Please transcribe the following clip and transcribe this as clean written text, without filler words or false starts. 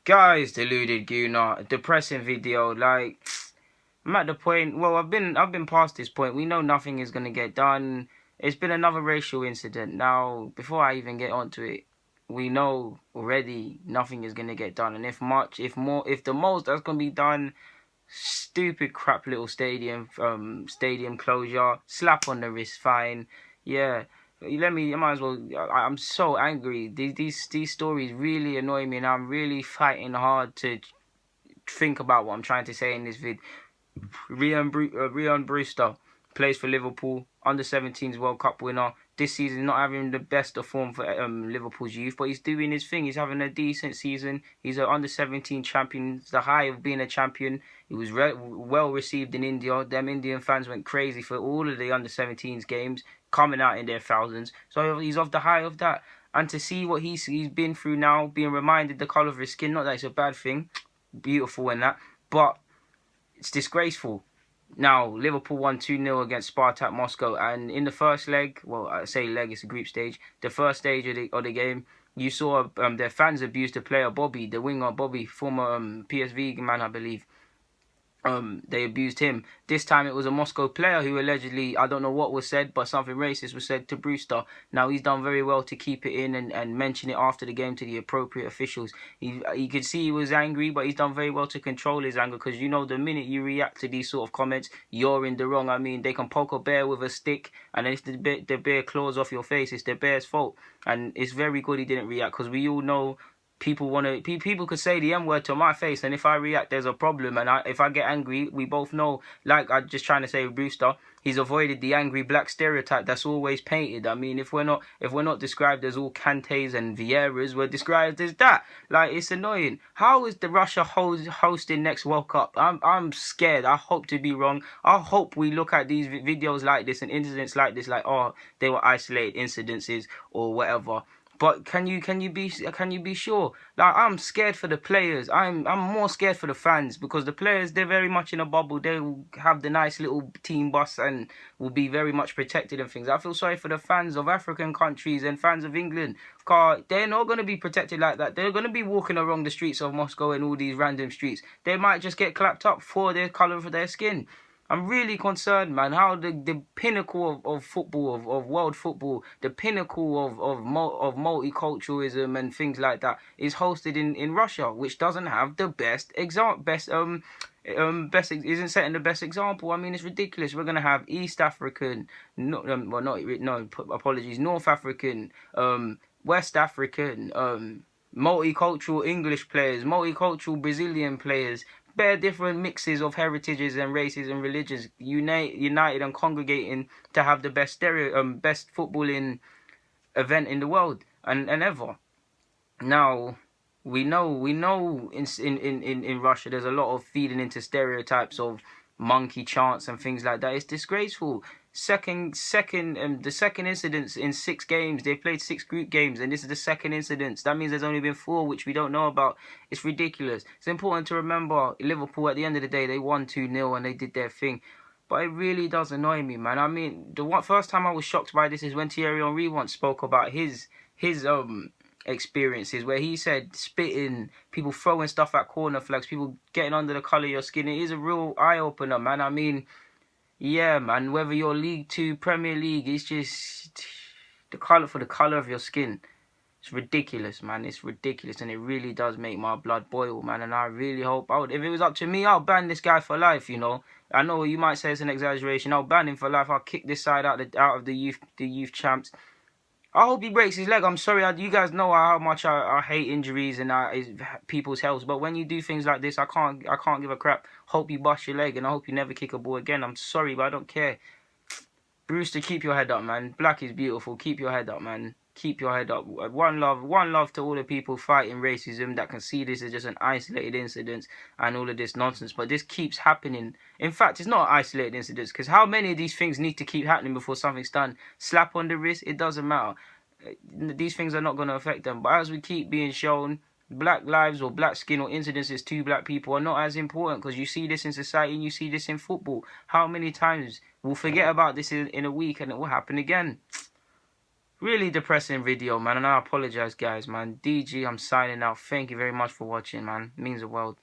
Guys, deluded Guna, depressing video. Like, I'm at the point. Well, I've been past this point. We know nothing is gonna get done. It's been another racial incident. Now, before I even get onto it, we know already nothing is gonna get done. And if the most that's gonna be done, stupid crap little stadium closure, slap on the wrist fine. Yeah, I might as well. I'm so angry. These stories really annoy me, and I'm really fighting hard to think about what I'm trying to say in this vid. Rhian Brewster plays for Liverpool, under-17s World Cup winner. This season not having the best of form for Liverpool's youth, but he's doing his thing. He's having a decent season. He's an under-17 champion. It's the high of being a champion. He was well received in India. Them Indian fans went crazy for all of the under-17s games, coming out in their thousands. So he's off the high of that. And to see what he's been through now, being reminded the colour of his skin, not that it's a bad thing, beautiful and that, but it's disgraceful. Now, Liverpool won 2-0 against Spartak Moscow, and in the first leg, well, I say leg, it's a group stage, the first stage of the game, you saw their fans abuse the player Bobby, the winger Bobby, former PSV man, I believe. They abused him. This time it was a Moscow player who allegedly, I don't know what was said, but something racist was said to Brewster. Now, he's done very well to keep it in and mention it after the game to the appropriate officials. You could see he was angry, but he's done very well to control his anger, because you know the minute you react to these sort of comments, you're in the wrong. I mean, they can poke a bear with a stick, and if the bear claws off your face, it's the bear's fault. And it's very good he didn't react, because we all know people could say the M-word to my face, and if I react, there's a problem. And if I get angry, we both know, like I'm just trying to say with Brewster, he's avoided the angry black stereotype that's always painted. I mean, if we're not described as all Kantes and Vieiras, we're described as that. Like, it's annoying. How is the Russia hosting next World Cup? I'm scared. I hope to be wrong. I hope we look at these videos like this and incidents like this, like, oh, they were isolated incidences or whatever. But can you be sure? Like, I'm scared for the players. I'm more scared for the fans, because the players, they're very much in a bubble. They will have the nice little team bus and will be very much protected and things. I feel sorry for the fans of African countries and fans of England. They're not going to be protected like that. They're going to be walking along the streets of Moscow and all these random streets. They might just get clapped up for their colour of their skin. I'm really concerned, man, how the pinnacle of football, of world football, the pinnacle of multiculturalism and things like that is hosted in Russia, which doesn't have the isn't setting the best example. I mean, it's ridiculous. We're gonna have East African, North African, West African, multicultural English players, multicultural Brazilian players, bare different mixes of heritages and races and religions united and congregating to have the best footballing event in the world and ever. Now, we know in Russia there's a lot of feeding into stereotypes of monkey chants and things like that. It's disgraceful. The second incident in 6 games. They've played 6 group games, and this is the second incident. That means there's only been 4 which we don't know about. It's ridiculous. It's important to remember Liverpool, at the end of the day, they won 2-0 and they did their thing. But it really does annoy me, man. I mean, first time I was shocked by this is when Thierry Henry once spoke about his experiences, where he said spitting, people throwing stuff at corner flags, people getting under the colour of your skin. It is a real eye-opener, man. I mean, yeah, man, whether you're League 2, Premier League, it's just the colour of your skin. It's ridiculous, man. It's ridiculous, and it really does make my blood boil, man. And I really hope if it was up to me, I'll ban this guy for life, you know. I know you might say it's an exaggeration. I'll ban him for life. I'll kick this side out of the youth champs. I hope he breaks his leg. I'm sorry, you guys know how much I hate injuries and people's health. But when you do things like this, I can't give a crap. Hope you bust your leg, and I hope you never kick a ball again. I'm sorry, but I don't care. Brewster, keep your head up, man. Black is beautiful. Keep your head up, man. Keep your head up. One love to all the people fighting racism that can see this as just an isolated incident and all of this nonsense. But this keeps happening. In fact, it's not an isolated incident, because how many of these things need to keep happening before something's done? Slap on the wrist, it doesn't matter. These things are not going to affect them. But as we keep being shown, black lives or black skin or incidences to black people are not as important, because you see this in society and you see this in football. How many times we'll forget about this in a week and it will happen again? really depressing video, man. And I apologize, guys, man. DG, I'm signing out. Thank you very much for watching, man. It means the world.